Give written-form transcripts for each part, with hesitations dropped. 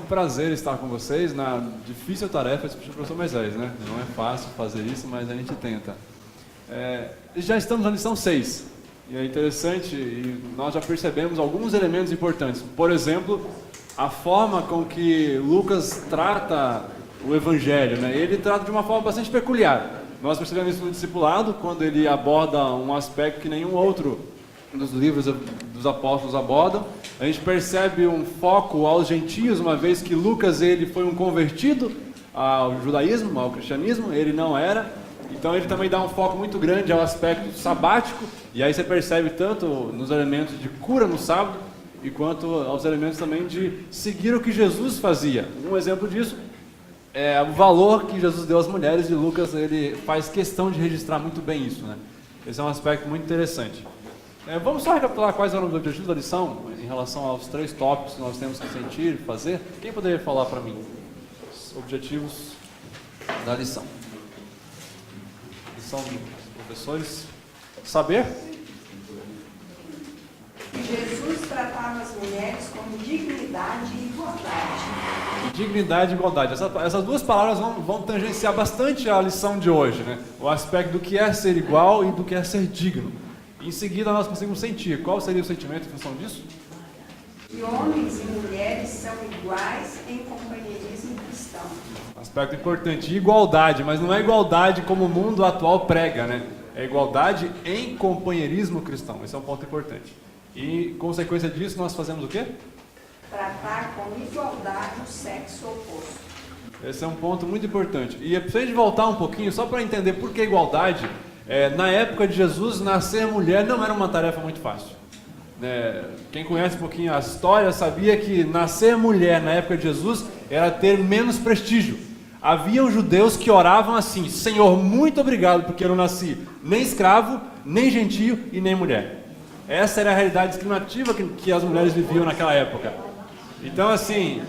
prazer estar com vocês na difícil tarefa de professor Moisés, né? Não é fácil fazer isso, mas a gente tenta. Já estamos na lição 6, e é interessante, e nós já percebemos alguns elementos importantes. Por exemplo, a forma com que Lucas trata o Evangelho, né? Ele trata de uma forma bastante peculiar. Nós percebemos isso no discipulado, quando ele aborda um aspecto que nenhum outro dos livros dos apóstolos abordam. A gente percebe um foco aos gentios, uma vez que Lucas ele foi um convertido ao judaísmo, ao cristianismo, ele não era. Então ele também dá um foco muito grande ao aspecto sabático, e aí você percebe tanto nos elementos de cura no sábado, e quanto aos elementos também de seguir o que Jesus fazia. Um exemplo disso é o valor que Jesus deu às mulheres, e Lucas ele faz questão de registrar muito bem isso, né? Esse é um aspecto muito interessante. Vamos só recapitular quais eram os objetivos da lição, em relação aos 3 tópicos que nós temos que sentir, fazer. Quem poderia falar para mim os objetivos da lição? Lição dos professores. Saber? Jesus tratava as mulheres com dignidade e igualdade. Dignidade e igualdade. Essas duas palavras vão tangenciar bastante a lição de hoje, né? O aspecto do que é ser igual e do que é ser digno. Em seguida nós conseguimos sentir. Qual seria o sentimento em função disso? Que homens e mulheres são iguais em companheirismo cristão. Aspecto importante. Igualdade, mas não é igualdade como o mundo atual prega, né? É igualdade em companheirismo cristão. Esse é um ponto importante. E, consequência disso, nós fazemos o quê? Tratar com igualdade o sexo oposto. Esse é um ponto muito importante. E é preciso voltar um pouquinho, só para entender por que igualdade. Na época de Jesus, nascer mulher não era uma tarefa muito fácil. Quem conhece um pouquinho a história sabia que nascer mulher na época de Jesus era ter menos prestígio. Haviam judeus que oravam assim: Senhor, muito obrigado porque eu não nasci nem escravo, nem gentio e nem mulher. Essa era a realidade discriminativa que as mulheres viviam naquela época. Então, assim,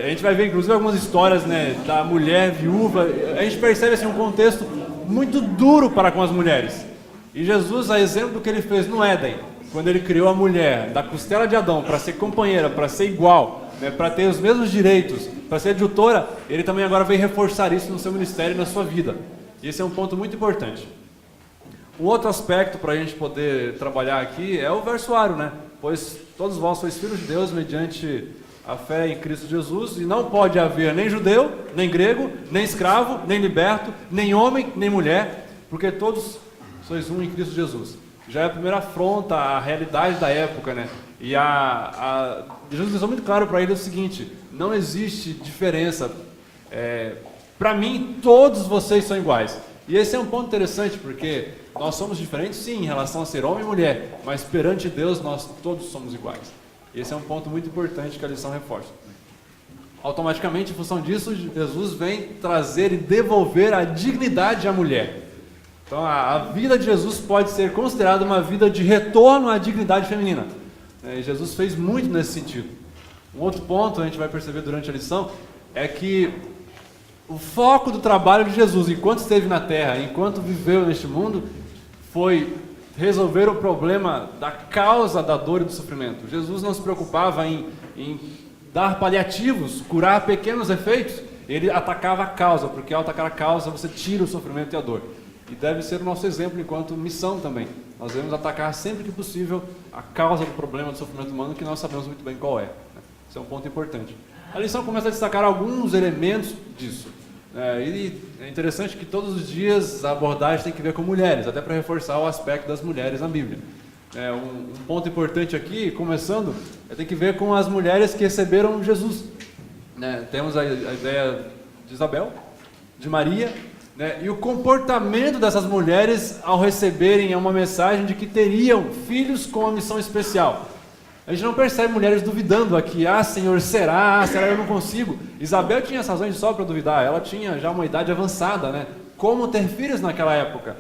a gente vai ver inclusive algumas histórias, né, da mulher viúva. A gente percebe assim, um contexto muito duro para com as mulheres. E Jesus, a exemplo do que ele fez no Éden, quando ele criou a mulher da costela de Adão para ser companheira, para ser igual, né, para ter os mesmos direitos, para ser adjutora, ele também agora vem reforçar isso no seu ministério e na sua vida. E esse é um ponto muito importante. Um outro aspecto para a gente poder trabalhar aqui é o versuário, né? Pois todos vós sois filhos de Deus mediante a fé em Cristo Jesus, e não pode haver nem judeu, nem grego, nem escravo, nem liberto, nem homem, nem mulher, porque todos sois um em Cristo Jesus. Já é a primeira afronta à realidade da época, né? E Jesus deixou muito claro para ele o seguinte: não existe diferença. Para mim, todos vocês são iguais. E esse é um ponto interessante, porque nós somos diferentes, sim, em relação a ser homem e mulher, mas perante Deus nós todos somos iguais. Esse é um ponto muito importante que a lição reforça. Automaticamente, em função disso, Jesus vem trazer e devolver a dignidade à mulher. Então, a vida de Jesus pode ser considerada uma vida de retorno à dignidade feminina. E Jesus fez muito nesse sentido. Um outro ponto, a gente vai perceber durante a lição, é que o foco do trabalho de Jesus, enquanto esteve na terra, enquanto viveu neste mundo, foi resolver o problema da causa da dor e do sofrimento. Jesus não se preocupava em dar paliativos, curar pequenos efeitos. Ele atacava a causa, porque ao atacar a causa você tira o sofrimento e a dor. E deve ser o nosso exemplo enquanto missão também. Nós devemos atacar sempre que possível a causa do problema do sofrimento humano, que nós sabemos muito bem qual é. Esse é um ponto importante. A lição começa a destacar alguns elementos disso. E é interessante que todos os dias a abordagem tem que ver com mulheres, até para reforçar o aspecto das mulheres na Bíblia. Um ponto importante aqui, começando, tem que ver com as mulheres que receberam Jesus. Temos a ideia de Isabel, de Maria, e o comportamento dessas mulheres ao receberem uma mensagem de que teriam filhos com uma missão especial. A gente não percebe mulheres duvidando aqui: Senhor, será eu não consigo. Isabel tinha as razões só para duvidar, ela tinha já uma idade avançada, né? Como ter filhos naquela época?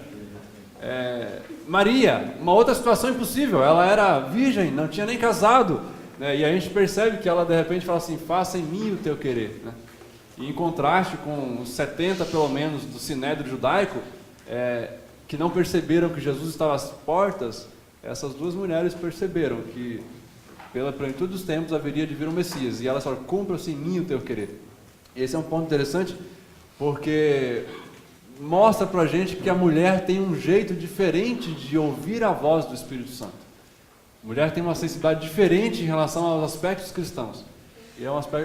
Maria, uma outra situação impossível, ela era virgem, não tinha nem casado, né? E a gente percebe que ela de repente fala assim: faça em mim o teu querer, né? E em contraste com os 70 pelo menos do sinédrio judaico, que não perceberam que Jesus estava às portas, essas duas mulheres perceberam que pela plenitude dos tempos haveria de vir um Messias, e ela só cumpra-se em mim o teu querer. Esse é um ponto interessante, porque mostra pra gente que a mulher tem um jeito diferente de ouvir a voz do Espírito Santo. A mulher tem uma sensibilidade diferente em relação aos aspectos cristãos. E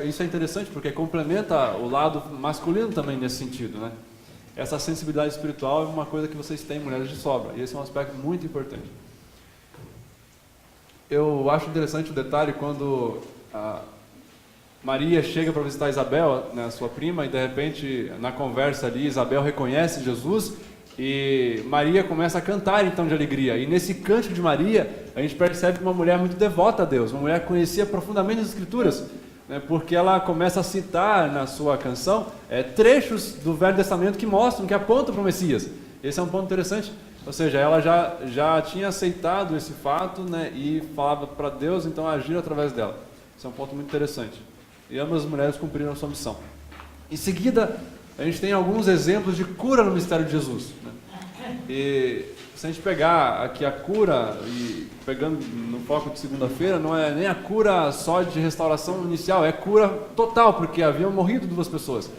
isso é interessante, porque complementa o lado masculino também nesse sentido, né? Essa sensibilidade espiritual é uma coisa que vocês têm, mulheres, de sobra, e esse é um aspecto muito importante. Eu acho interessante o detalhe quando Maria chega para visitar Isabel, né, sua prima, e de repente, na conversa ali, Isabel reconhece Jesus e Maria começa a cantar então de alegria. E nesse cântico de Maria, a gente percebe que uma mulher muito devota a Deus, uma mulher que conhecia profundamente as Escrituras, né, porque ela começa a citar na sua canção trechos do Velho Testamento que mostram, que apontam para o Messias. Esse é um ponto interessante. Ou seja, ela já tinha aceitado esse fato, né, e falava para Deus então agir através dela. Esse é um ponto muito interessante. E ambas as mulheres cumpriram a sua missão. Em seguida, a gente tem alguns exemplos de cura no mistério de Jesus, né? E se a gente pegar aqui a cura, e pegando no foco de segunda-feira, não é nem a cura só de restauração inicial, é cura total, porque haviam morrido 2 pessoas,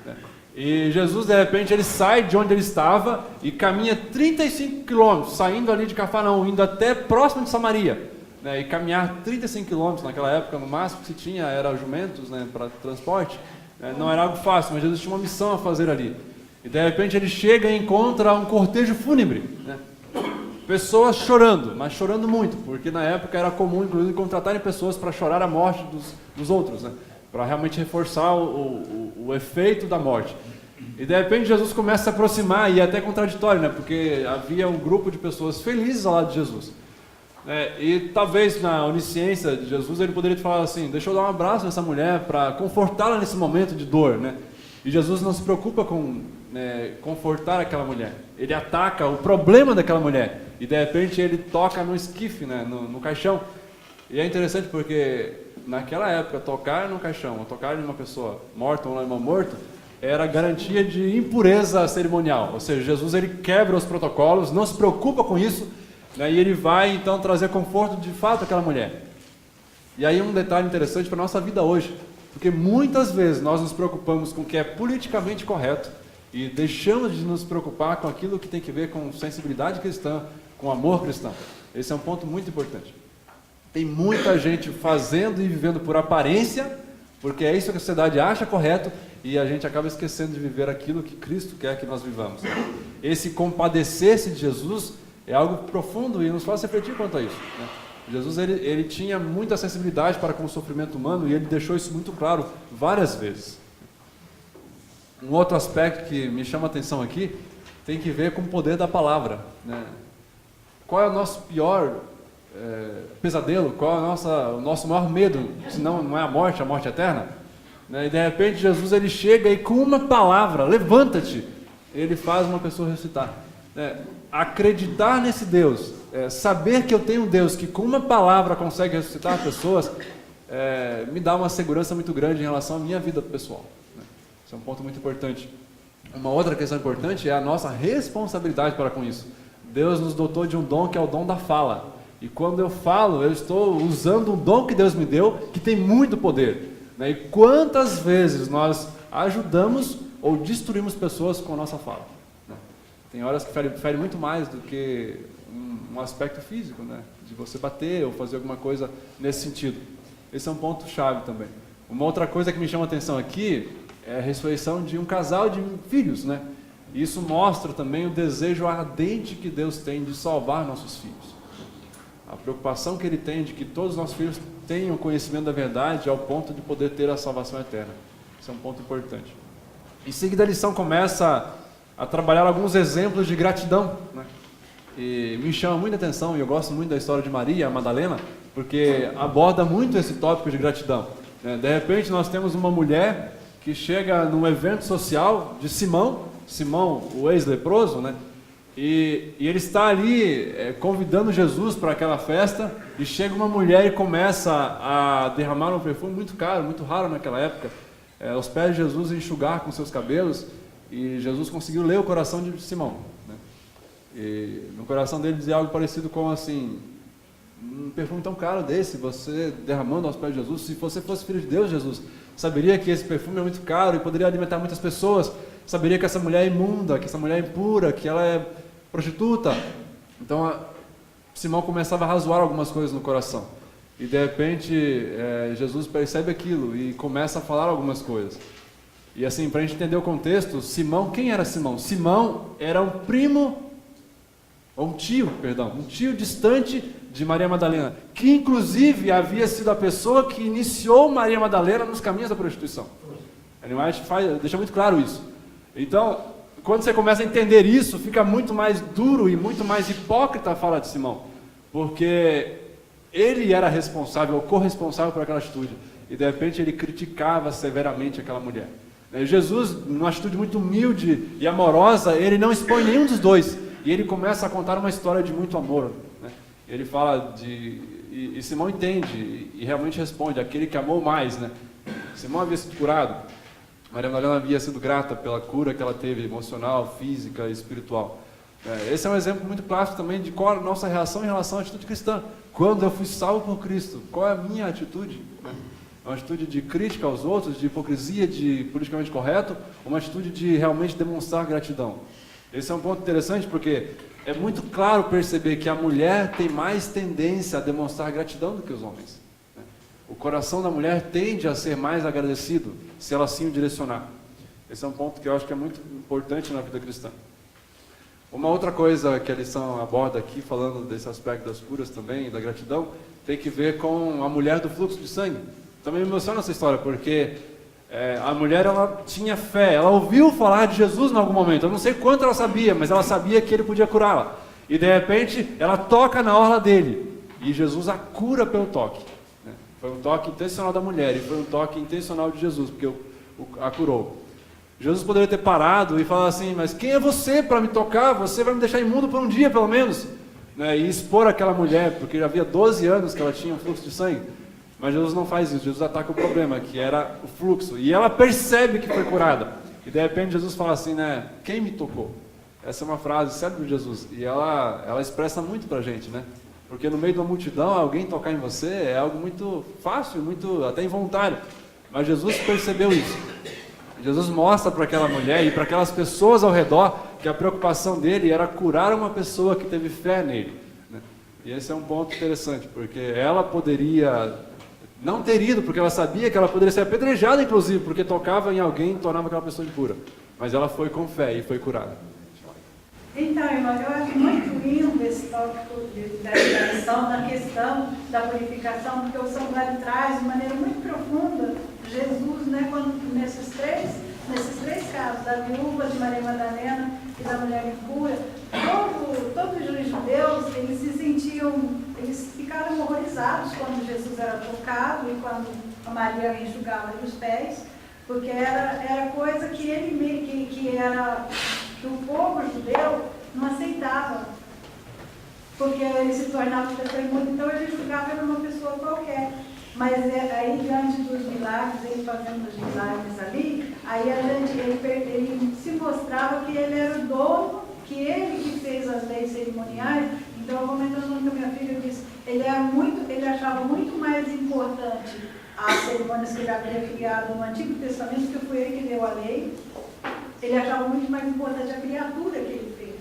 né? E Jesus, de repente, ele sai de onde ele estava e caminha 35 quilômetros, saindo ali de Cafarnaum, indo até próximo de Samaria. E caminhar 35 quilômetros naquela época, no máximo que se tinha era jumentos, né, para transporte, não era algo fácil, mas Jesus tinha uma missão a fazer ali. E de repente ele chega e encontra um cortejo fúnebre, né? Pessoas chorando, mas chorando muito, porque na época era comum, inclusive, contratarem pessoas para chorar a morte dos outros, né, para realmente reforçar o efeito da morte. E de repente Jesus começa a se aproximar, e é até contraditório, né, porque havia um grupo de pessoas felizes ao lado de Jesus. E talvez na onisciência de Jesus ele poderia falar assim: deixa eu dar um abraço nessa mulher para confortá-la nesse momento de dor, né? E Jesus não se preocupa com confortar aquela mulher, ele ataca o problema daquela mulher, e de repente ele toca no esquife, né, no caixão. E é interessante porque naquela época tocar no caixão, ou tocar em uma pessoa morta ou um animal morto, era garantia de impureza cerimonial. Ou seja, Jesus ele quebra os protocolos, não se preocupa com isso, né, e ele vai então trazer conforto de fato àquela mulher. E aí um detalhe interessante para a nossa vida hoje, porque muitas vezes nós nos preocupamos com o que é politicamente correto e deixamos de nos preocupar com aquilo que tem que ver com sensibilidade cristã, com amor cristão. Esse é um ponto muito importante. Tem muita gente fazendo e vivendo por aparência, porque é isso que a sociedade acha correto, e a gente acaba esquecendo de viver aquilo que Cristo quer que nós vivamos. Esse compadecer-se de Jesus é algo profundo e nos faz refletir quanto a isso, né? Jesus ele tinha muita sensibilidade para com o sofrimento humano, e ele deixou isso muito claro várias vezes. Um outro aspecto que me chama a atenção aqui tem que ver com o poder da palavra, né? Qual é o nosso pior pesadelo? Qual é o nosso maior medo? Se não é a morte eterna, né? E de repente Jesus ele chega e com uma palavra, levanta-te, ele faz uma pessoa ressuscitar, né? Acreditar nesse Deus, saber que eu tenho um Deus que com uma palavra consegue ressuscitar pessoas, me dá uma segurança muito grande em relação à minha vida pessoal, né? Isso é um ponto muito importante. Uma outra questão importante é a nossa responsabilidade para com isso. Deus nos dotou de um dom que é o dom da fala, e quando eu falo, eu estou usando um dom que Deus me deu, que tem muito poder, né? E quantas vezes nós ajudamos ou destruímos pessoas com a nossa fala, né? Tem horas que fere muito mais do que um aspecto físico, né? De você bater ou fazer alguma coisa nesse sentido. Esse é um ponto chave também. Uma outra coisa que me chama a atenção aqui é a ressurreição de um casal de filhos, né? Isso mostra também o desejo ardente que Deus tem de salvar nossos filhos. A preocupação que Ele tem de que todos os nossos filhos tenham conhecimento da verdade ao ponto de poder ter a salvação eterna. Isso é um ponto importante. Em seguida a lição começa a trabalhar alguns exemplos de gratidão, né? E me chama muita atenção, e eu gosto muito da história de Maria, a Madalena, porque aborda muito esse tópico de gratidão, né? De repente nós temos uma mulher que chega num evento social de Simão, o ex-leproso, né? E ele está ali convidando Jesus para aquela festa, e chega uma mulher e começa a derramar um perfume muito caro, muito raro naquela época, aos pés de Jesus, e enxugar com seus cabelos, e Jesus conseguiu ler o coração de Simão, né? E no coração dele dizia algo parecido com assim: um perfume tão caro desse, você derramando aos pés de Jesus, se você fosse filho de Deus, Jesus, saberia que esse perfume é muito caro e poderia alimentar muitas pessoas, saberia que essa mulher é imunda, que essa mulher é impura, que ela é prostituta. Então, Simão começava a razoar algumas coisas no coração. E de repente, Jesus percebe aquilo e começa a falar algumas coisas. E assim, para a gente entender o contexto, Simão, quem era Simão? Simão era um tio distante de Maria Madalena, que inclusive havia sido a pessoa que iniciou Maria Madalena nos caminhos da prostituição. Deixa muito claro isso. Então, quando você começa a entender isso, fica muito mais duro e muito mais hipócrita a fala de Simão, porque ele era responsável, ou corresponsável por aquela atitude, e de repente ele criticava severamente aquela mulher. Jesus, numa atitude muito humilde e amorosa, ele não expõe nenhum dos dois, e ele começa a contar uma história de muito amor, né? Ele fala e Simão entende e realmente responde, aquele que amou mais, né? Simão havia sido curado, Maria Madalena havia sido grata pela cura que ela teve, emocional, física e espiritual. Esse é um exemplo muito clássico também de qual a nossa reação em relação à atitude cristã. Quando eu fui salvo por Cristo, qual é a minha atitude? Uma atitude de crítica aos outros, de hipocrisia, de politicamente correto, ou uma atitude de realmente demonstrar gratidão? Esse é um ponto interessante porque é muito claro perceber que a mulher tem mais tendência a demonstrar gratidão do que os homens. O coração da mulher tende a ser mais agradecido, se ela assim o direcionar. Esse é um ponto que eu acho que é muito importante na vida cristã. Uma outra coisa que a lição aborda aqui, falando desse aspecto das curas também, da gratidão, tem que ver com a mulher do fluxo de sangue. Também me emociona essa história, porque a mulher, ela tinha fé, ela ouviu falar de Jesus em algum momento, eu não sei quanto ela sabia, mas ela sabia que ele podia curá-la. E de repente, ela toca na orla dele, e Jesus a cura pelo toque. Foi um toque intencional da mulher, e foi um toque intencional de Jesus, porque a curou. Jesus poderia ter parado e falar assim, mas quem é você para me tocar? Você vai me deixar imundo por um dia, pelo menos. E expor aquela mulher, porque já havia 12 anos que ela tinha um fluxo de sangue. Mas Jesus não faz isso, Jesus ataca o problema, que era o fluxo. E ela percebe que foi curada. E de repente Jesus fala assim, quem me tocou? Essa é uma frase célebre de Jesus. E ela expressa muito pra gente, né? Porque no meio de uma multidão, alguém tocar em você é algo muito fácil, muito até involuntário. Mas Jesus percebeu isso. Jesus mostra para aquela mulher e para aquelas pessoas ao redor que a preocupação dele era curar uma pessoa que teve fé nele, né? E esse é um ponto interessante, porque ela poderia não ter ido, porque ela sabia que ela poderia ser apedrejada, inclusive, porque tocava em alguém e tornava aquela pessoa impura. Mas ela foi com fé e foi curada. Então, irmão, eu acho muito lindo esse tópico da lição, da questão da purificação, porque o Samuel traz de maneira muito profunda Jesus, né, nesses três casos, da viúva, de Maria Madalena e da mulher impura, todos os judeus, eles ficaram horrorizados quando Jesus era tocado e quando a Maria enxugava os pés, porque era coisa que que o povo judeu não aceitava, porque ele se tornava pessoa imunda, então ele julgava ele uma pessoa qualquer. Mas aí, diante dos milagres, ele fazendo os milagres ali, aí ele se mostrava que ele era o dono, que ele que fez as leis cerimoniais. Então, comentando com a minha filha, eu disse, ele achava muito mais importante as cerimônias que ele havia criado no Antigo Testamento, que foi ele que deu a lei. Ele achava muito mais importante a criatura que ele fez.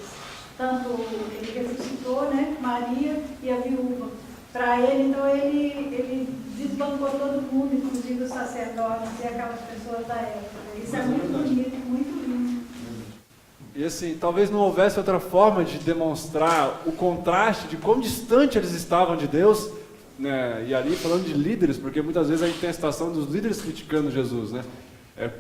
Tanto ele ressuscitou, né, Maria e a viúva. Para ele, então, ele desbancou todo mundo, inclusive os sacerdotes e aquelas pessoas da época. Isso é muito bonito, muito lindo. E assim, talvez não houvesse outra forma de demonstrar o contraste de quão distante eles estavam de Deus, né? E ali falando de líderes, porque muitas vezes a gente tem a situação dos líderes criticando Jesus, né?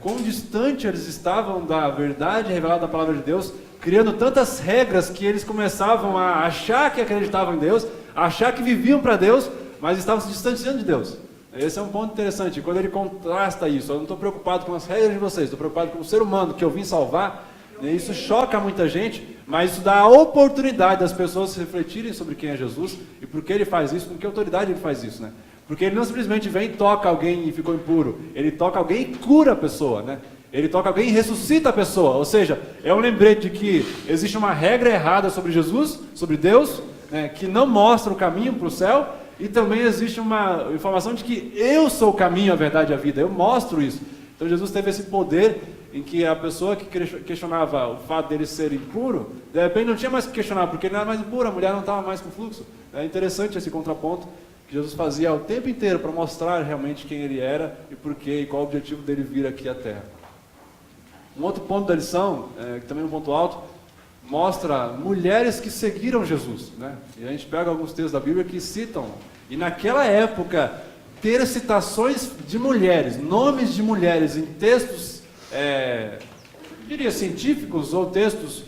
Quão distante eles estavam da verdade revelada da palavra de Deus, criando tantas regras que eles começavam a achar que acreditavam em Deus, a achar que viviam para Deus, mas estavam se distanciando de Deus. Esse é um ponto interessante, quando ele contrasta isso. Eu não estou preocupado com as regras de vocês, estou preocupado com o ser humano que eu vim salvar. Isso choca muita gente, mas isso dá a oportunidade das pessoas refletirem sobre quem é Jesus e por que ele faz isso, com que autoridade ele faz isso, né? Porque ele não simplesmente vem e toca alguém e ficou impuro, ele toca alguém e cura a pessoa, né? Ele toca alguém e ressuscita a pessoa, ou seja, é um lembrete de que existe uma regra errada sobre Jesus, sobre Deus, né, que não mostra o caminho para o céu, e também existe uma informação de que eu sou o caminho, a verdade e a vida, eu mostro isso. Então Jesus teve esse poder em que a pessoa que questionava o fato dele ser impuro, de repente não tinha mais que questionar, porque ele não era mais impuro, a mulher não estava mais com fluxo. É interessante esse contraponto que Jesus fazia o tempo inteiro para mostrar realmente quem ele era e porquê e qual o objetivo dele vir aqui à Terra. Um outro ponto da lição, que também é um ponto alto, mostra mulheres que seguiram Jesus, né? E a gente pega alguns textos da Bíblia que citam, e naquela época, ter citações de mulheres, nomes de mulheres em textos, diria científicos ou textos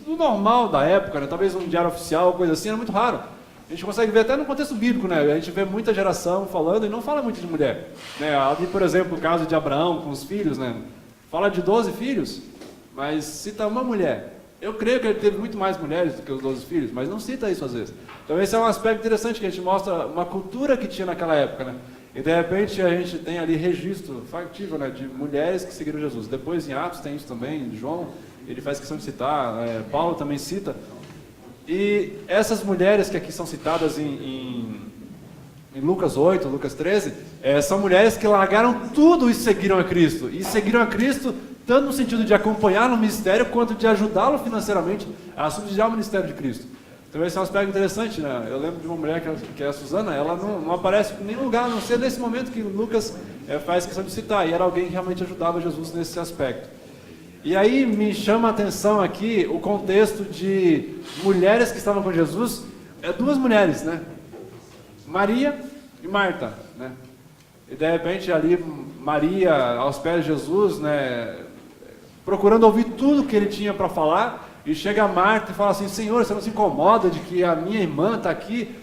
do normal da época, né? Talvez um diário oficial, coisa assim, era muito raro. A gente consegue ver até no contexto bíblico, né? A gente vê muita geração falando e não fala muito de mulher, né? Ali, por exemplo, o caso de Abraão com os filhos, né? Fala de 12 filhos, mas cita uma mulher. Eu creio que ele teve muito mais mulheres do que os 12 filhos, mas não cita isso às vezes. Então esse é um aspecto interessante que a gente mostra uma cultura que tinha naquela época, né? E de repente a gente tem ali registro factível, né, de mulheres que seguiram Jesus. Depois em Atos tem isso também, João, ele faz questão de citar, Paulo também cita. E essas mulheres que aqui são citadas em Lucas 8, Lucas 13, são mulheres que largaram tudo e seguiram a Cristo. E seguiram a Cristo tanto no sentido de acompanhar no ministério, quanto de ajudá-lo financeiramente a subsidiar o ministério de Cristo. Então esse é um aspecto interessante, né? Eu lembro de uma mulher que é a Susana, ela não aparece em nenhum lugar, a não ser nesse momento que Lucas faz questão de citar, e era alguém que realmente ajudava Jesus nesse aspecto. E aí me chama a atenção aqui o contexto de mulheres que estavam com Jesus, duas mulheres, né? Maria e Marta, né? E de repente ali Maria aos pés de Jesus, né, procurando ouvir tudo que ele tinha para falar, e chega Marta e fala assim: Senhor, você não se incomoda de que a minha irmã está aqui,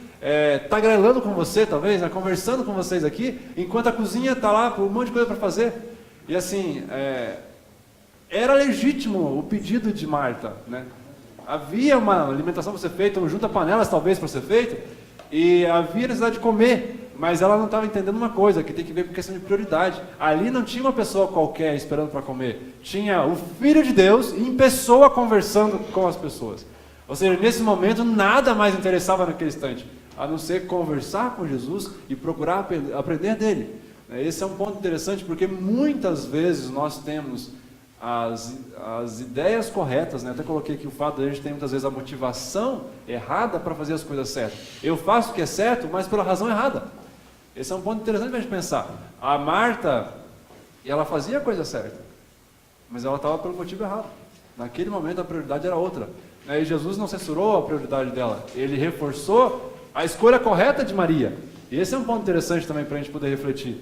está grelando com você talvez, né, conversando com vocês aqui, enquanto a cozinha está lá com um monte de coisa para fazer? E assim, era legítimo o pedido de Marta, né? Havia uma alimentação para ser feita, um junta-panelas talvez para ser feito, e havia necessidade de comer, mas ela não estava entendendo uma coisa, que tem que ver com questão de prioridade. Ali não tinha uma pessoa qualquer esperando para comer, tinha o Filho de Deus em pessoa conversando com as pessoas. Ou seja, nesse momento nada mais interessava naquele instante, a não ser conversar com Jesus e procurar aprender dele. Esse é um ponto interessante, porque muitas vezes nós temos as ideias corretas, né? Até coloquei aqui o fato de a gente ter muitas vezes a motivação errada para fazer as coisas certas. Eu faço o que é certo, mas pela razão errada. Esse é um ponto interessante para a gente pensar. A Marta, ela fazia a coisa certa, mas ela estava pelo motivo errado. Naquele momento a prioridade era outra. E Jesus não censurou a prioridade dela, ele reforçou a escolha correta de Maria. E esse é um ponto interessante também para a gente poder refletir.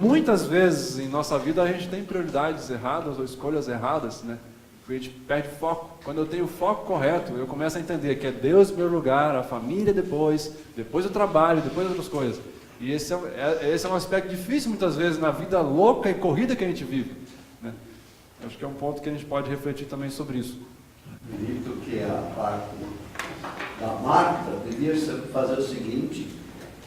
Muitas vezes em nossa vida a gente tem prioridades erradas ou escolhas erradas, né? A gente perde foco. Quando eu tenho o foco correto, eu começo a entender que é Deus em primeiro lugar, a família depois o trabalho, depois outras coisas. E esse é um aspecto difícil muitas vezes na vida louca e corrida que a gente vive, né? Acho que é um ponto que a gente pode refletir também sobre isso. Acredito que a parte da Marta devia fazer o seguinte: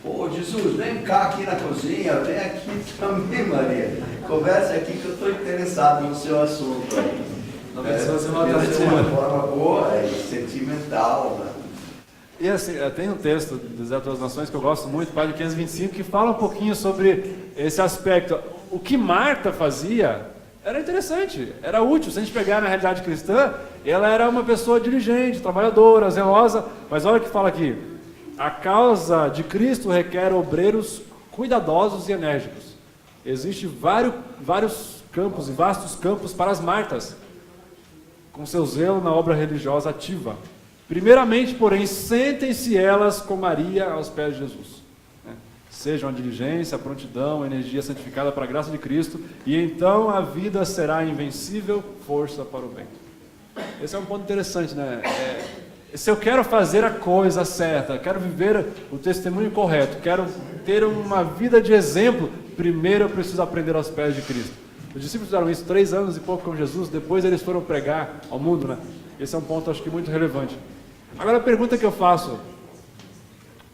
ô Jesus, vem cá aqui na cozinha, vem aqui também, Maria. Conversa aqui que eu estou interessado no seu assunto. De uma forma boa e sentimental, né? E assim, tem um texto do Zé das Nações que eu gosto muito, página 525, que fala um pouquinho sobre esse aspecto. O que Marta fazia era interessante, era útil. Se a gente pegar na realidade cristã, ela era uma pessoa diligente, trabalhadora, zelosa, mas olha o que fala aqui: a causa de Cristo requer obreiros cuidadosos e enérgicos. Existem vários campos e vastos campos para as Martas, com seu zelo na obra religiosa ativa. Primeiramente, porém, sentem-se elas com Maria aos pés de Jesus. Sejam a diligência, a prontidão, a energia santificada para a graça de Cristo, e então a vida será invencível força para o bem. Esse é um ponto interessante, né? Se eu quero fazer a coisa certa, quero viver o testemunho correto, quero ter uma vida de exemplo, primeiro eu preciso aprender aos pés de Cristo. Os discípulos fizeram isso 3 anos e pouco com Jesus, depois eles foram pregar ao mundo, né? Esse é um ponto, acho que, muito relevante. Agora a pergunta que eu faço: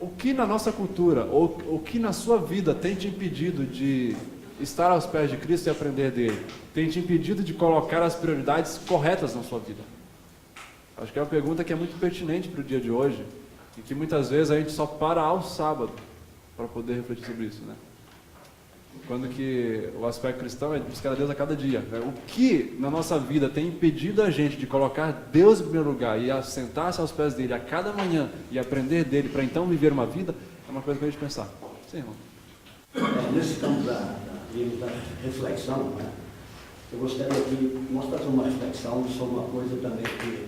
o que na nossa cultura, ou o que na sua vida tem te impedido de estar aos pés de Cristo e aprender dele? Tem te impedido de colocar as prioridades corretas na sua vida? Acho que é uma pergunta que é muito pertinente para o dia de hoje e que muitas vezes a gente só para ao sábado para poder refletir sobre isso, né? Quando que o aspecto cristão é buscar a Deus a cada dia, né? O que na nossa vida tem impedido a gente de colocar Deus em primeiro lugar e assentar-se aos pés dele a cada manhã e aprender dele para então viver uma vida, é uma coisa para a gente pensar. Sim, irmão. Nesse campo da reflexão, né, eu gostaria de mostrar uma reflexão sobre uma coisa também que,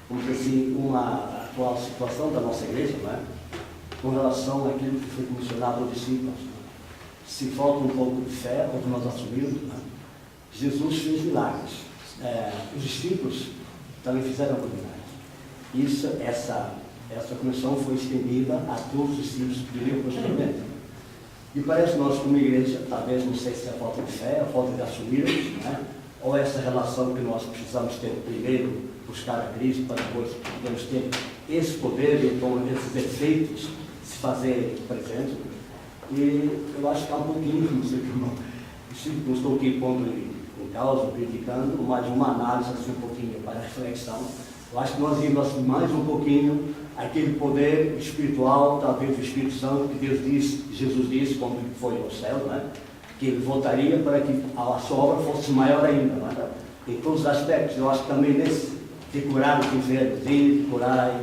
vamos dizer assim, uma atual situação da nossa igreja, né, com relação àquilo que foi mencionado aos discípulos. Né. Se falta um pouco de fé, como nós assumimos, né, Jesus fez milagres. Os discípulos também fizeram milagres. Essa comissão foi estendida a todos os discípulos que viriam posteriormente. E parece nós, como igreja, talvez, não sei se é a falta de fé, a falta de assumirmos, né? Ou essa relação que nós precisamos ter primeiro, buscar a Cristo, para depois podemos ter esse poder e então esses efeitos se fazer presentes. E eu acho que há um pouquinho, não estou aqui pondo em causa, criticando, mas uma análise assim, um pouquinho para a reflexão. Eu acho que nós vimos mais um pouquinho aquele poder espiritual, talvez o Espírito Santo, que Deus disse, Jesus disse, quando foi ao céu, né? Que ele voltaria para que a sua obra fosse maior ainda. Né? Em todos os aspectos, eu acho que também nesse de curar os enfermos, de curar,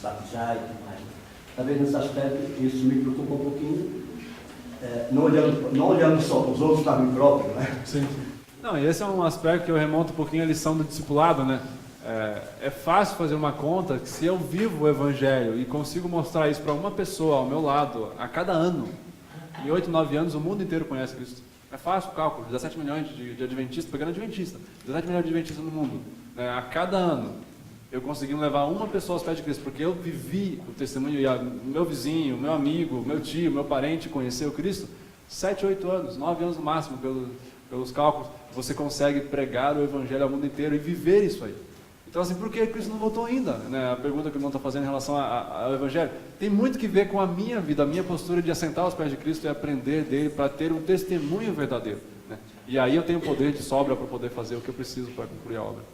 batizar e tudo mais. Talvez nesse aspecto, isso me preocupa um pouquinho, não olhando só para os outros, para mim próprio. Né? Sim. Não, e esse é um aspecto que eu remonto um pouquinho à lição do discipulado, né? É fácil fazer uma conta que se eu vivo o Evangelho e consigo mostrar isso para uma pessoa ao meu lado a cada ano, em 8, 9 anos o mundo inteiro conhece Cristo. É fácil o cálculo, 17 milhões de adventistas, pegando adventista, 17 milhões de adventistas no mundo. A cada ano eu consegui levar uma pessoa aos pés de Cristo, porque eu vivi o testemunho, e meu vizinho, meu amigo, meu tio, meu parente conheceu Cristo, 7, 8 anos, 9 anos no máximo, pelos cálculos, você consegue pregar o Evangelho ao mundo inteiro e viver isso aí. Então, assim, por que Cristo não voltou ainda? Né? A pergunta que o irmão está fazendo em relação ao Evangelho tem muito que ver com a minha vida, a minha postura de assentar aos pés de Cristo e aprender dele para ter um testemunho verdadeiro. Né? E aí eu tenho poder de sobra para poder fazer o que eu preciso para concluir a obra.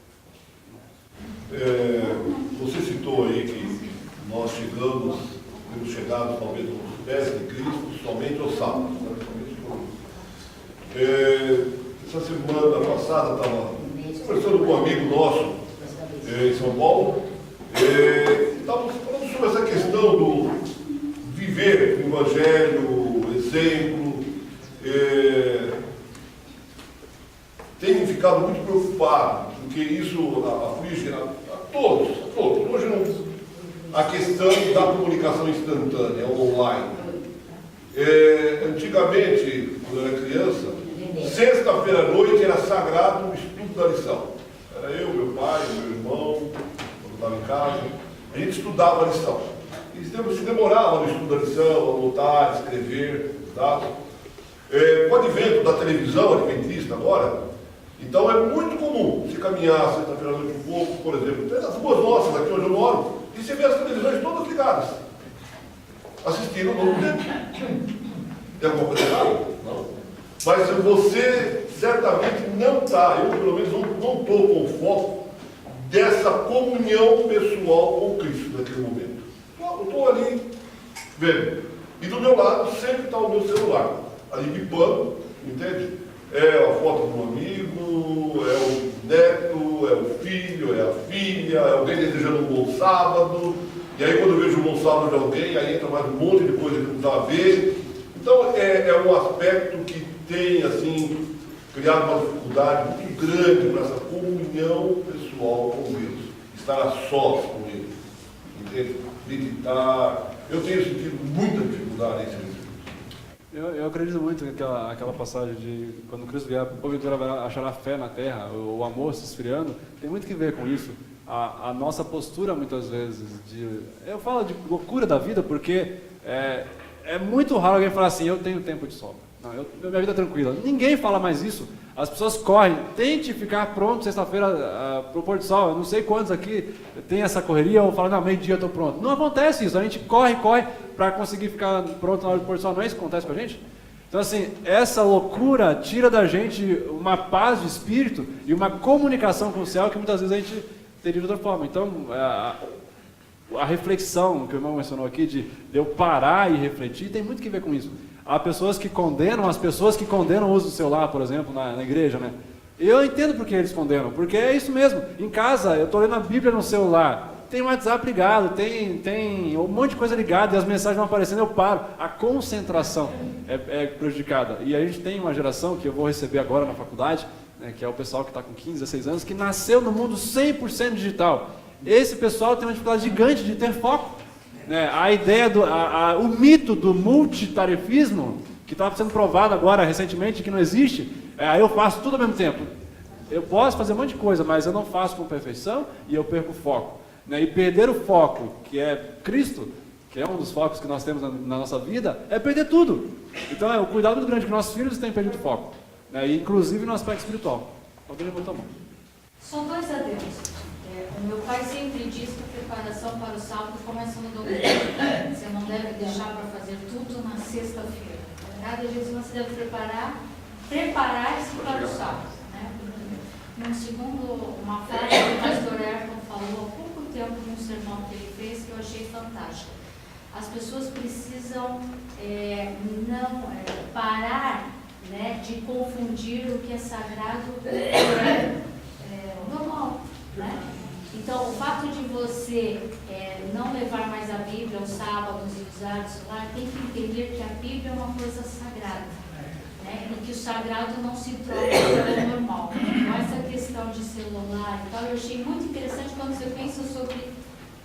Você citou aí que nós temos chegado talvez aos pés de Cristo somente aos sábados. Essa semana passada estava conversando com um amigo nosso em São Paulo, estávamos falando sobre essa questão do viver o Evangelho, exemplo. Tenho ficado muito preocupado, porque isso aflige a todos. Hoje a questão da comunicação instantânea, online. Antigamente, quando eu era criança, sexta-feira à noite era sagrado o estudo da lição. Era eu, meu pai, meu irmão, quando estava em casa, a gente estudava a lição. E se demorava no estudo da lição, anotar, escrever, tá? Com o advento da televisão adventista agora, então é muito comum se caminhar sexta-feira à noite um pouco, por exemplo, tem as ruas nossas aqui onde eu moro, e você vê as televisões todas ligadas, assistindo ao novo tempo. Tem alguma coisa errada? Não. Mas você certamente não está, eu pelo menos não estou com o foco dessa comunhão pessoal com Cristo naquele momento. Eu estou ali vendo. E do meu lado sempre está o meu celular, ali bipando, entende? É a foto de um amigo, é o neto, é o filho, é a filha, é alguém desejando um bom sábado. E aí quando eu vejo um bom sábado de alguém, aí entra mais um monte de coisa que não precisava ver. Então é um aspecto que tem, assim, criado uma dificuldade muito grande para essa comunhão pessoal com Deus. Estar a sós com Ele. Entende? Meditar. Eu tenho sentido muita dificuldade nesse sentido. Eu acredito muito naquela passagem de quando Cristo vier, porventura achará fé na terra, o amor se esfriando, tem muito que ver com isso. A nossa postura, muitas vezes, eu falo de loucura da vida, porque é muito raro alguém falar assim, eu tenho tempo de sobra. Não, minha vida é tranquila. Ninguém fala mais isso. As pessoas correm. Tente ficar pronto sexta-feira para o pôr do sol. Eu não sei quantos aqui tem essa correria ou falam, não, meio-dia eu estou pronto. Não acontece isso. A gente corre para conseguir ficar pronto na hora do pôr do sol. Não é isso que acontece com a gente? Então, assim, essa loucura tira da gente uma paz de espírito e uma comunicação com o céu que muitas vezes a gente teria de outra forma. Então, a reflexão que o irmão mencionou aqui, de eu parar e refletir, tem muito que ver com isso. Há pessoas que condenam, as pessoas que condenam o uso do celular, por exemplo, na igreja, né? Eu entendo por que eles condenam, porque é isso mesmo. Em casa, eu estou lendo a Bíblia no celular, tem o WhatsApp ligado, tem um monte de coisa ligada e as mensagens vão aparecendo, eu paro. A concentração é prejudicada. E a gente tem uma geração que eu vou receber agora na faculdade, né, que é o pessoal que está com 15, 16 anos, que nasceu no mundo 100% digital. Esse pessoal tem uma dificuldade gigante de ter foco. Né? A ideia, o mito do multitarefismo, que está sendo provado agora recentemente, que não existe, aí eu faço tudo ao mesmo tempo. Eu posso fazer um monte de coisa, mas eu não faço com perfeição e eu perco o foco. Né? E perder o foco, que é Cristo, que é um dos focos que nós temos na nossa vida, é perder tudo. Então é o cuidado muito grande que nossos filhos têm perdido foco. Né? Inclusive no aspecto espiritual. Alguém botou a mão. São dois adeus. O meu pai sempre diz que a preparação para o sábado começa no domingo. Você não deve deixar para fazer tudo na sexta-feira. Cada dia você deve preparar-se para o sábado. Né? Um segundo, uma frase que o pastor Ayrton falou há pouco tempo num sermão que ele fez, que eu achei fantástico. As pessoas precisam não parar, né, de confundir o que é sagrado com o normal. Né? Então, o fato de você não levar mais a Bíblia aos sábados e usar o celular, tem que entender que a Bíblia é uma coisa sagrada, né? E que o sagrado não se troca pelo normal. Então, essa questão de celular e tal, eu achei muito interessante quando você pensa sobre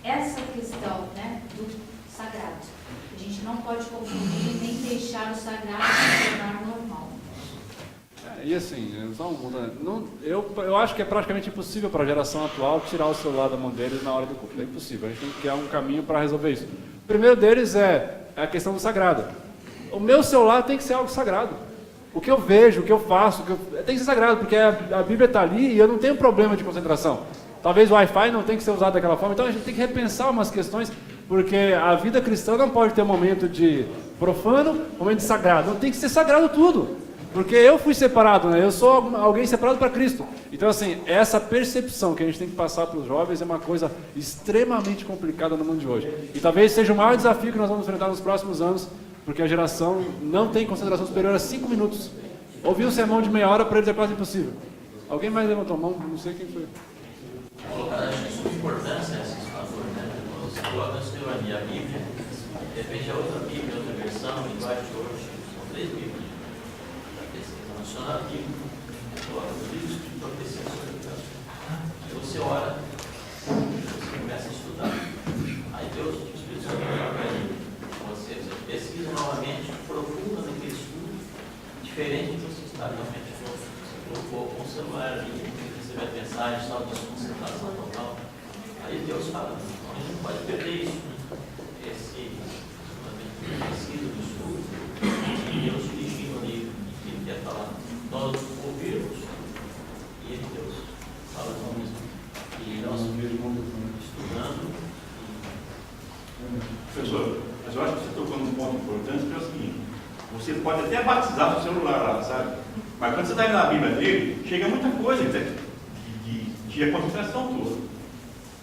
essa questão, né, do sagrado. A gente não pode confundir nem deixar o sagrado se tornar normal. E assim, eu acho que é praticamente impossível para a geração atual tirar o celular da mão deles na hora do culto. É impossível, a gente tem que criar um caminho para resolver isso. O primeiro deles é a questão do sagrado. O meu celular tem que ser algo sagrado. O que eu vejo, o que eu faço, tem que ser sagrado, porque a Bíblia está ali e eu não tenho problema de concentração. Talvez o Wi-Fi não tenha que ser usado daquela forma, então a gente tem que repensar umas questões, porque a vida cristã não pode ter um momento de profano, um momento de sagrado. Não tem que ser sagrado tudo. Porque eu fui separado, né? Eu sou alguém separado para Cristo. Então, assim, essa percepção que a gente tem que passar para os jovens é uma coisa extremamente complicada no mundo de hoje. E talvez seja o maior desafio que nós vamos enfrentar nos próximos anos, porque a geração não tem concentração superior a 5 minutos. Ouvir um sermão de meia hora para eles é quase impossível. Alguém mais levantou a mão? Não sei quem foi. Colocar a importância nesse fator, né? Você escreveu ali a Bíblia, de repente a outra Bíblia, outra versão, linguagem de hoje, são 3 Bíblias. Nacional Bíblico, os livros de profecia sobre Deus. Aí você ora, você começa a estudar. Aí Deus, o Espírito Santo vai para você pesquisa novamente, profunda naquele estudo, diferente do que você está realmente. Você colocou com o celular ali, recebeu a mensagem, estava de concentração total. Aí Deus fala, a gente não pode perder isso, né? Esse pesquisa do estudo, e Deus dirigindo ali, que ele quer falar. Nós ouvimos e Deus fala conosco. E nós estudando. Professor, mas eu acho que você tocou num ponto importante, que é o seguinte: você pode até batizar o celular lá, sabe? Mas quando você está na Bíblia dele, chega muita coisa de a concentração toda.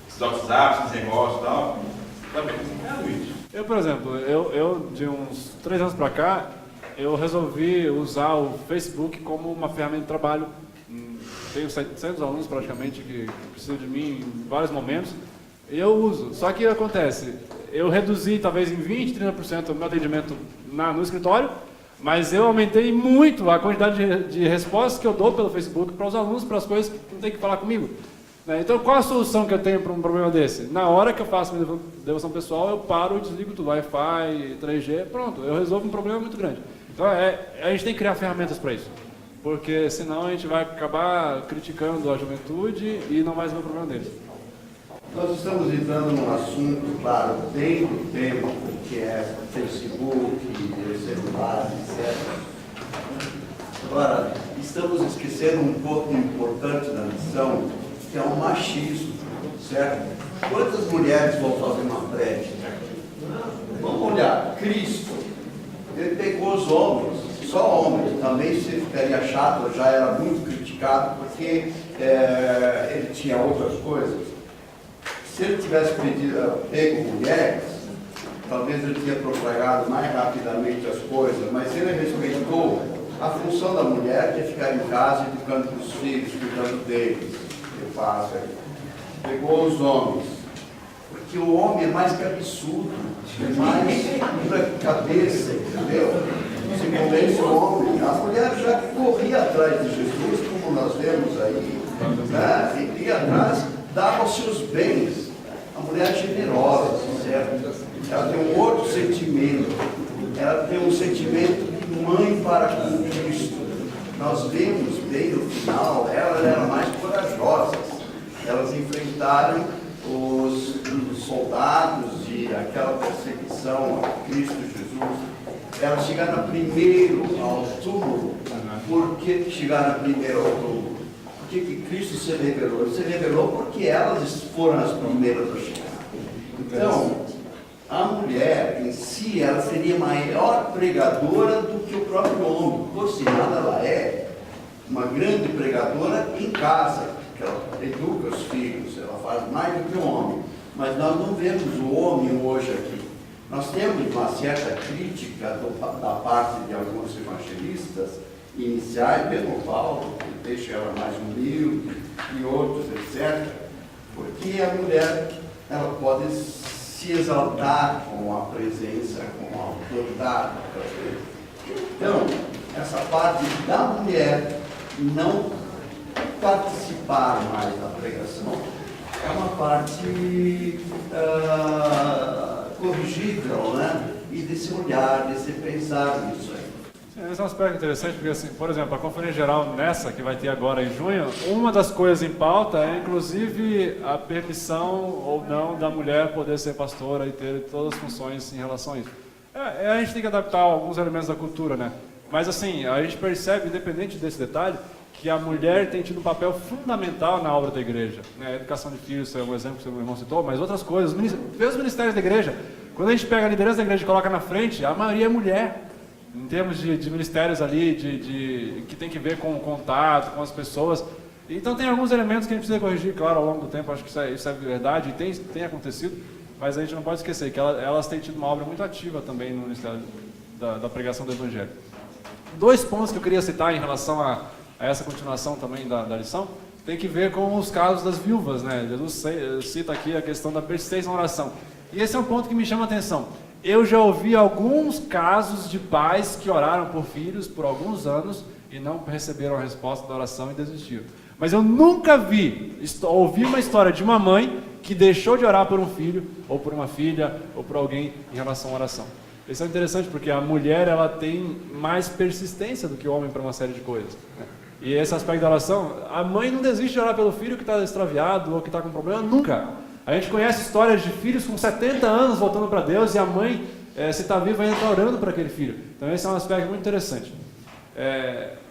Esses WhatsApp, esses negócios e tal. Está bem complicado isso. Eu, por exemplo, eu de uns 3 anos para cá, eu resolvi usar o Facebook como uma ferramenta de trabalho. Tenho 700 alunos praticamente que precisam de mim em vários momentos. E eu uso. Só que o que acontece? Eu reduzi talvez em 20%, 30% o meu atendimento no escritório, mas eu aumentei muito a quantidade de respostas que eu dou pelo Facebook para os alunos, para as coisas que não tem que falar comigo. Então, qual a solução que eu tenho para um problema desse? Na hora que eu faço minha devoção pessoal, eu paro e desligo tudo, Wi-Fi, 3G, pronto, eu resolvo um problema muito grande. Então, a gente tem que criar ferramentas para isso, porque senão a gente vai acabar criticando a juventude e não vai resolver o problema deles. Nós estamos entrando num assunto, claro, bem do tempo, que é Facebook, celular, etc. Agora, estamos esquecendo um ponto importante da lição, que é o machismo, certo? Quantas mulheres vão fazer uma prédia? Vamos olhar, Cristo, ele pegou os homens, só homens, também se ficaria chato, já era muito criticado, porque ele tinha outras coisas. Se ele tivesse pego mulheres, talvez ele tinha propagado mais rapidamente as coisas, mas ele respeitou a função da mulher, que é ficar em casa educando os filhos, cuidando deles. Ele faz aí. Pegou os homens, porque o homem é mais cabeçudo, é mais dura cabeça, entendeu? Se convence o homem. A mulher já corria atrás de Jesus, como nós vemos aí, né? E atrás dava os seus bens. A mulher é generosa, certo? Ela tem um outro sentimento. Ela tem um sentimento de mãe para com Cristo. Nós vemos bem no final, elas eram mais corajosas. Elas enfrentaram os soldados e aquela perseguição a Cristo Jesus. Elas chegaram primeiro ao túmulo. Por que chegaram primeiro ao túmulo? Por que Cristo se revelou? Ele se revelou porque elas foram as primeiras a chegar. Então, a mulher em si, ela seria maior pregadora do que o próprio homem. Por sinal, ela é uma grande pregadora em casa, que ela educa os filhos, ela faz mais do que o homem. Mas nós não vemos o homem hoje aqui. Nós temos uma certa crítica da parte de alguns evangelistas iniciais, mesmo Paulo, que deixa ela mais humilde, e outros, etc. Porque a mulher, ela pode se exaltar com a presença, com a autoridade. Então, essa parte da mulher não participar mais da pregação é uma parte corrigível, né? E de se olhar, de se pensar nisso aí. Esse é um aspecto interessante, porque, assim, por exemplo, a Conferência Geral nessa, que vai ter agora em junho, uma das coisas em pauta é, inclusive, a permissão ou não da mulher poder ser pastora e ter todas as funções em relação a isso. A gente tem que adaptar alguns elementos da cultura, né? Mas, assim, a gente percebe, independente desse detalhe, que a mulher tem tido um papel fundamental na obra da igreja. Né? A educação de filhos é um exemplo que o seu irmão citou, mas outras coisas. Vê os ministérios da igreja. Quando a gente pega a liderança da igreja e coloca na frente, a maioria é mulher. Em termos de ministérios ali, que tem que ver com o contato, com as pessoas. Então tem alguns elementos que a gente precisa corrigir, claro, ao longo do tempo. Acho que isso é verdade e tem acontecido. Mas a gente não pode esquecer que elas têm tido uma obra muito ativa também no ministério da pregação do Evangelho. 2 pontos que eu queria citar em relação a essa continuação também da lição, tem que ver com os casos das viúvas, né? Jesus cita aqui a questão da persistência na oração. E esse é um ponto que me chama a atenção. Eu já ouvi alguns casos de pais que oraram por filhos por alguns anos e não receberam a resposta da oração e desistiram. Mas eu nunca ouvi uma história de uma mãe que deixou de orar por um filho, ou por uma filha, ou por alguém em relação à oração. Isso é interessante porque a mulher, ela tem mais persistência do que o homem para uma série de coisas, né? E esse aspecto da oração, a mãe não desiste de orar pelo filho que está extraviado ou que está com problema, nunca. A gente conhece histórias de filhos com 70 anos voltando para Deus e a mãe, se está viva, ainda está orando para aquele filho. Então esse é um aspecto muito interessante.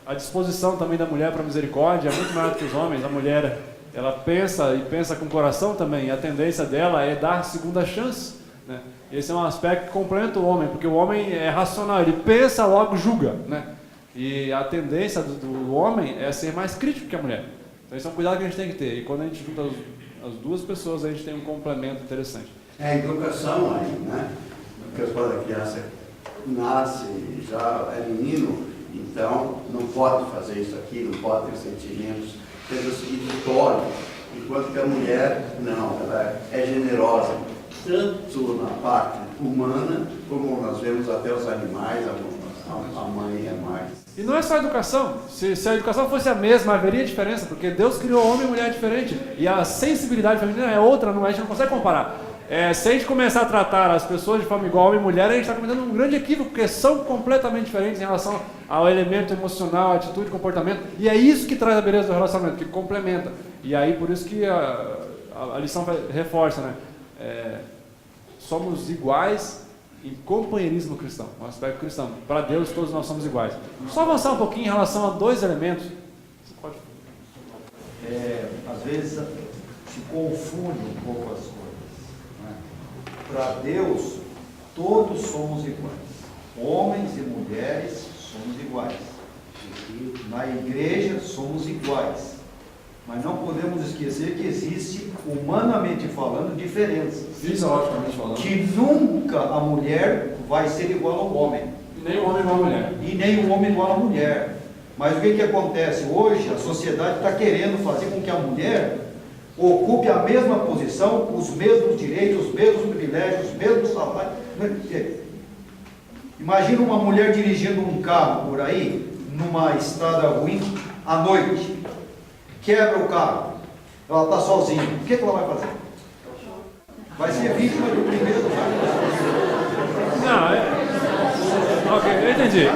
A disposição também da mulher para a misericórdia é muito maior do que os homens. A mulher, ela pensa e pensa com o coração também, e a tendência dela é dar segunda chance, né? Esse é um aspecto que complementa o homem, porque o homem é racional, ele pensa, logo julga, né? E a tendência do homem é ser mais crítico que a mulher. Então esse é um cuidado que a gente tem que ter. E quando a gente junta as duas pessoas, a gente tem um complemento interessante. É a educação aí, né? Porque quando a criança nasce, já é menino, então não pode fazer isso aqui, não pode ter sentimentos, ter o seguinte história. Enquanto que a mulher, não, ela é generosa, tanto na parte humana, como nós vemos até os animais, a mãe é mais. E não é só a educação. Se a educação fosse a mesma, haveria diferença, porque Deus criou homem e mulher diferente. E a sensibilidade feminina é outra, a gente não consegue comparar. Se a gente começar a tratar as pessoas de forma igual homem e mulher, a gente está cometendo um grande equívoco, porque são completamente diferentes em relação ao elemento emocional, atitude, comportamento. E é isso que traz a beleza do relacionamento, que complementa. E aí, por isso que a lição reforça, né? Somos iguais em companheirismo cristão, um aspecto cristão. Para Deus, todos nós somos iguais. Só avançar um pouquinho em relação a 2 elementos. Você pode... Às vezes se confunde um pouco as coisas, né? Para Deus, todos somos iguais. Homens e mulheres somos iguais. Na igreja somos iguais. Mas não podemos esquecer que existe, humanamente falando, diferenças. Fisiologicamente falando. Que nunca a mulher vai ser igual ao homem. E nem o homem igual a mulher. E nem o homem igual à mulher. Mas o que acontece? Hoje a sociedade está querendo fazer com que a mulher ocupe a mesma posição, os mesmos direitos, os mesmos privilégios, os mesmos salários. Imagina uma mulher dirigindo um carro por aí, numa estrada ruim, à noite. Quebra o carro. Ela está sozinha. O que ela vai fazer? Vai ser vítima do primeiro. Não, ok, eu entendi.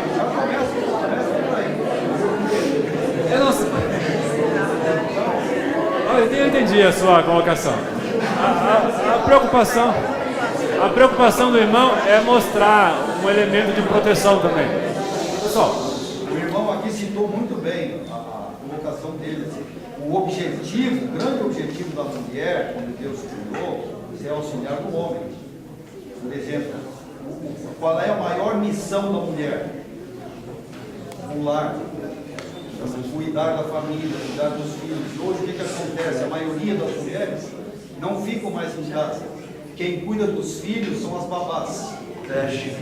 Eu não sei. Eu entendi a sua colocação. A preocupação do irmão é mostrar um elemento de proteção também. Pessoal, o irmão aqui citou muito bem a colocação dele. O objetivo, o grande objetivo da mulher, quando Deus criou, é auxiliar o homem. Por exemplo, qual é a maior missão da mulher? O lar. Cuidar da família, cuidar dos filhos. Hoje o que acontece? A maioria das mulheres não ficam mais em casa. Quem cuida dos filhos são as babás. Creche.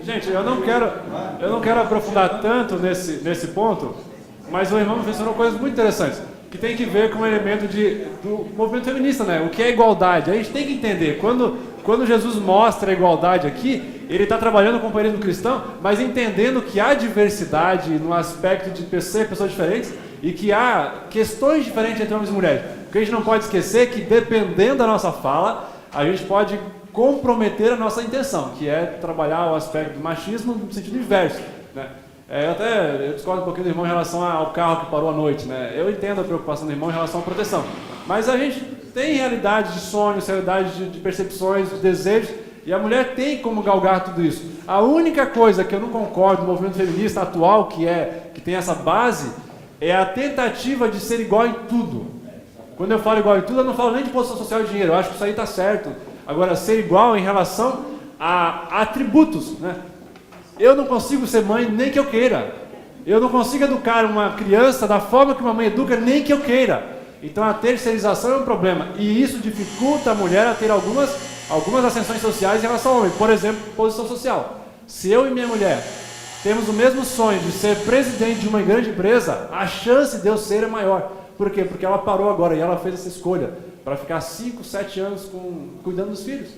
Gente, eu não quero aprofundar tanto nesse ponto, mas o irmão mencionou coisas muito interessantes, que tem que ver com o elemento do movimento feminista, né? O que é igualdade? A gente tem que entender, quando Jesus mostra a igualdade aqui, ele está trabalhando com o companheirismo cristão, mas entendendo que há diversidade no aspecto de pessoas diferentes e que há questões diferentes entre homens e mulheres. Porque a gente não pode esquecer que, dependendo da nossa fala, a gente pode comprometer a nossa intenção, que é trabalhar o aspecto do machismo no sentido inverso, né? Eu discordo um pouquinho do irmão em relação ao carro que parou à noite, né? Eu entendo a preocupação do irmão em relação à proteção, mas a gente tem realidade de sonhos, realidade de percepções, de desejos, e a mulher tem como galgar tudo isso. A única coisa que eu não concordo no movimento feminista atual, que tem essa base, é a tentativa de ser igual em tudo. Quando eu falo igual em tudo, eu não falo nem de posição social e dinheiro, eu acho que isso aí está certo. Agora, ser igual em relação a atributos, né? Eu não consigo ser mãe nem que eu queira. Eu não consigo educar uma criança da forma que uma mãe educa nem que eu queira. Então a terceirização é um problema. E isso dificulta a mulher a ter algumas ascensões sociais em relação ao homem. Por exemplo, posição social. Se eu e minha mulher temos o mesmo sonho de ser presidente de uma grande empresa, a chance de eu ser é maior. Por quê? Porque ela parou agora e ela fez essa escolha para ficar 5, 7 anos cuidando dos filhos.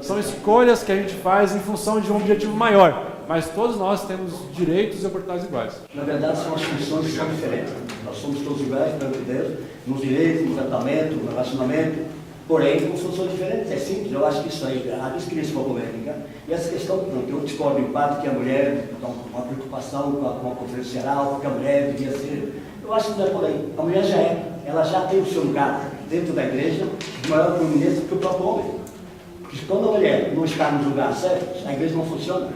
São escolhas que a gente faz em função de um objetivo maior, mas todos nós temos direitos e oportunidades iguais. Na verdade, são as funções que são diferentes. Nós somos todos iguais perante Deus, nos direitos, no tratamento, no relacionamento, porém com funções diferentes. É simples, eu acho que isso aí, a discriminação polêmica, e essa questão, que eu discordo em parte que a mulher, então, uma preocupação com a conferência geral, que a mulher devia ser. Eu acho que não é por aí. A mulher ela já tem o seu lugar dentro da igreja, de maior prominência que o próprio homem. Porque quando a mulher não está no lugar certo, a igreja não funciona.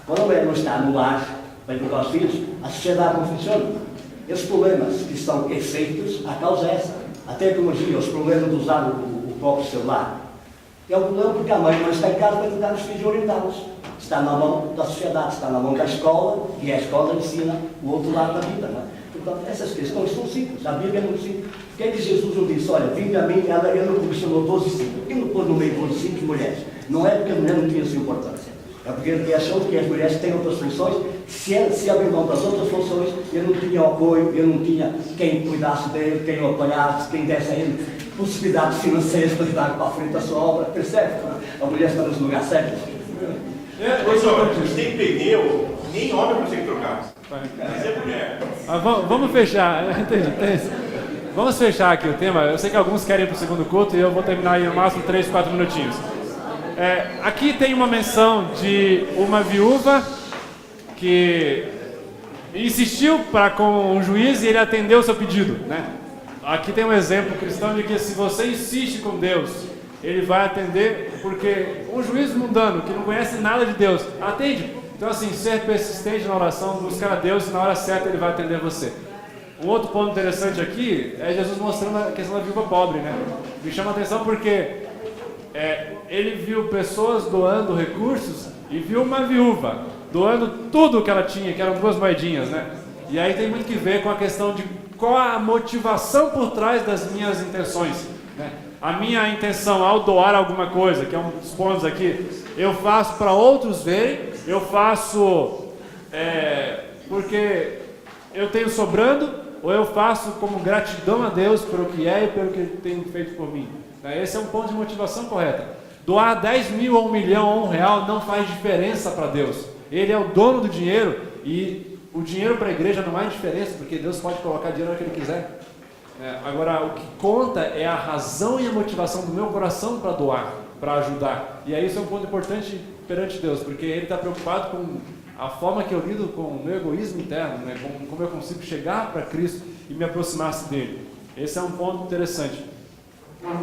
Quando a mulher não está no lar para educar os filhos, a sociedade não funciona. Esses problemas que são efeitos, a causa é essa. A tecnologia, os problemas de usar o próprio celular. É um problema porque a mãe não está em casa para educar os filhos e orientá-los. Está na mão da sociedade, está na mão da escola, e a escola ensina o outro lado da vida. Né? Portanto, essas questões são simples. A Bíblia é muito simples. Por que é que Jesus não disse, olha, vinde a mim, ele não comissionou 12 simples. Por que não pôs no meio 12 simples mulheres? Não é porque a mulher não tinha sua importância. É porque ele achou que as mulheres têm outras funções, se abrir mão das outras funções, ele não tinha apoio, ele não tinha quem cuidasse dele, quem o apoiasse, quem desse a ele possibilidades financeiras para dar para a frente a sua obra. Percebe? A mulher está no lugar certo. Pessoal, sem pneu, nem homem consegue trocar. Mas é mulher. Vamos fechar. Entendi. Vamos fechar aqui o tema. Eu sei que alguns querem ir para o segundo culto e eu vou terminar aí no máximo 3, 4 minutinhos. Aqui tem uma menção de uma viúva que insistiu com um juiz e ele atendeu o seu pedido, né? Aqui tem um exemplo cristão de que se você insiste com Deus, ele vai atender, porque um juiz mundano que não conhece nada de Deus, atende. Então assim, ser persistente na oração, buscar a Deus e na hora certa ele vai atender você. Um outro ponto interessante aqui é Jesus mostrando a questão da viúva pobre, né? Me chama a atenção porque ele viu pessoas doando recursos e viu uma viúva doando tudo o que ela tinha, que eram 2 moedinhas, né? E aí tem muito que ver com a questão de qual a motivação por trás das minhas intenções, né? A minha intenção ao doar alguma coisa, que é um dos pontos aqui, eu faço para outros verem, eu faço porque eu tenho sobrando, ou eu faço como gratidão a Deus pelo que é e pelo que Ele tem feito por mim. Esse é um ponto de motivação correta. Doar 10 mil ou 1 milhão ou R$1 não faz diferença para Deus. Ele é o dono do dinheiro e o dinheiro para a igreja não faz diferença, porque Deus pode colocar dinheiro onde Ele quiser. Agora, o que conta é a razão e a motivação do meu coração para doar, para ajudar. E aí isso é um ponto importante perante Deus, porque Ele está preocupado com a forma que eu lido com o meu egoísmo interno, né? Como eu consigo chegar para Cristo e me aproximar dele. Esse é um ponto interessante.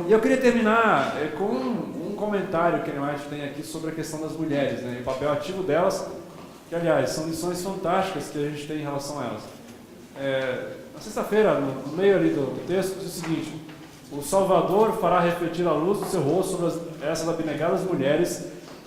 E eu queria terminar com um comentário que a White tem aqui sobre a questão das mulheres, né? E o papel ativo delas, que aliás são lições fantásticas que a gente tem em relação a elas. Na sexta-feira, no meio ali do texto, diz o seguinte: o Salvador fará refletir a luz do seu rosto sobre essas abnegadas mulheres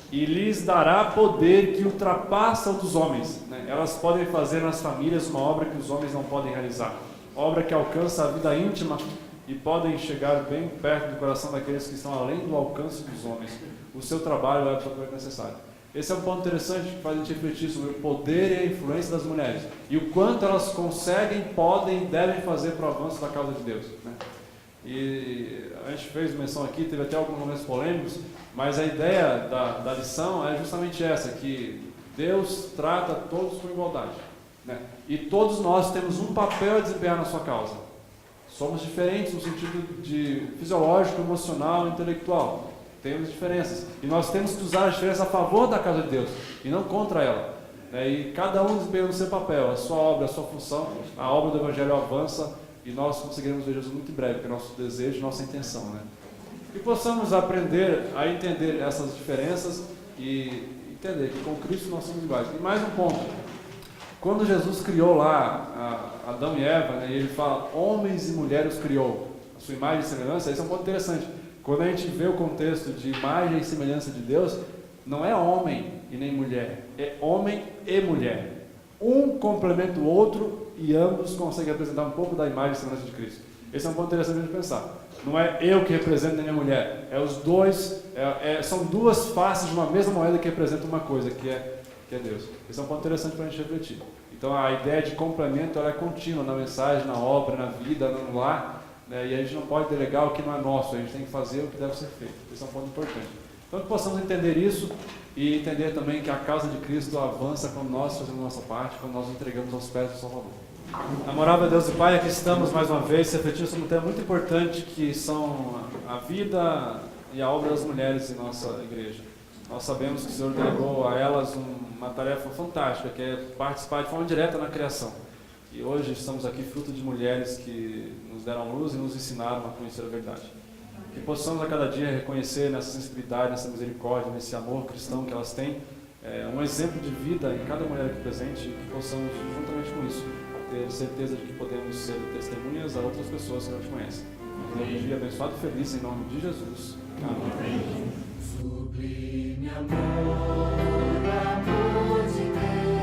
e lhes dará poder que ultrapassa o dos homens, né? Elas podem fazer nas famílias uma obra que os homens não podem realizar, obra que alcança a vida íntima e podem chegar bem perto do coração daqueles que estão além do alcance dos homens. O seu trabalho é absolutamente necessário. Esse é um ponto interessante que faz a gente refletir sobre o poder e a influência das mulheres e o quanto elas conseguem, podem e devem fazer para o avanço da causa de Deus, né? E a gente fez menção aqui, teve até alguns momentos polêmicos, mas a ideia da lição é justamente essa, que Deus trata todos com igualdade, né? E todos nós temos um papel a desempenhar na sua causa. Somos diferentes no sentido de fisiológico, emocional, intelectual. Temos diferenças. E nós temos que usar a diferença a favor da causa de Deus e não contra ela. E cada um desempenhando o seu papel, a sua obra, a sua função. A obra do Evangelho avança e nós conseguiremos ver Jesus muito em breve, que é nosso desejo, nossa intenção, né? Que possamos aprender a entender essas diferenças e entender que com Cristo nós somos iguais. E mais um ponto. Quando Jesus criou lá Adão e Eva, né, e ele fala, homens e mulheres criou, a sua imagem e semelhança, esse é um ponto interessante. Quando a gente vê o contexto de imagem e semelhança de Deus, não é homem e nem mulher, é homem e mulher. Um complementa o outro e ambos conseguem representar um pouco da imagem e semelhança de Cristo. Esse é um ponto interessante de pensar. Não é eu que represento a minha mulher, é os dois, são duas faces de uma mesma moeda que representam uma coisa, que é Deus. Esse é um ponto interessante para a gente refletir. Então a ideia de complemento ela é contínua na mensagem, na obra, na vida, no lar, né? E a gente não pode delegar o que não é nosso, a gente tem que fazer o que deve ser feito. Esse é um ponto importante. Então que possamos entender isso e entender também que a causa de Cristo avança quando nós fazemos a nossa parte, quando nós entregamos aos pés do Salvador. Amorável Deus e Pai, aqui estamos mais uma vez refletindo sobre um tema muito importante que são a vida e a obra das mulheres em nossa igreja. Nós sabemos que o Senhor delegou a elas uma tarefa fantástica, que é participar de forma direta na criação. E hoje estamos aqui fruto de mulheres que nos deram luz e nos ensinaram a conhecer a verdade. Que possamos a cada dia reconhecer nessa sensibilidade, nessa misericórdia, nesse amor cristão que elas têm, um exemplo de vida em cada mulher aqui presente, e que possamos, juntamente com isso, ter certeza de que podemos ser testemunhas a outras pessoas que não te conhecem. Um dia abençoado e feliz em nome de Jesus. Amém. Sublime amor de Deus.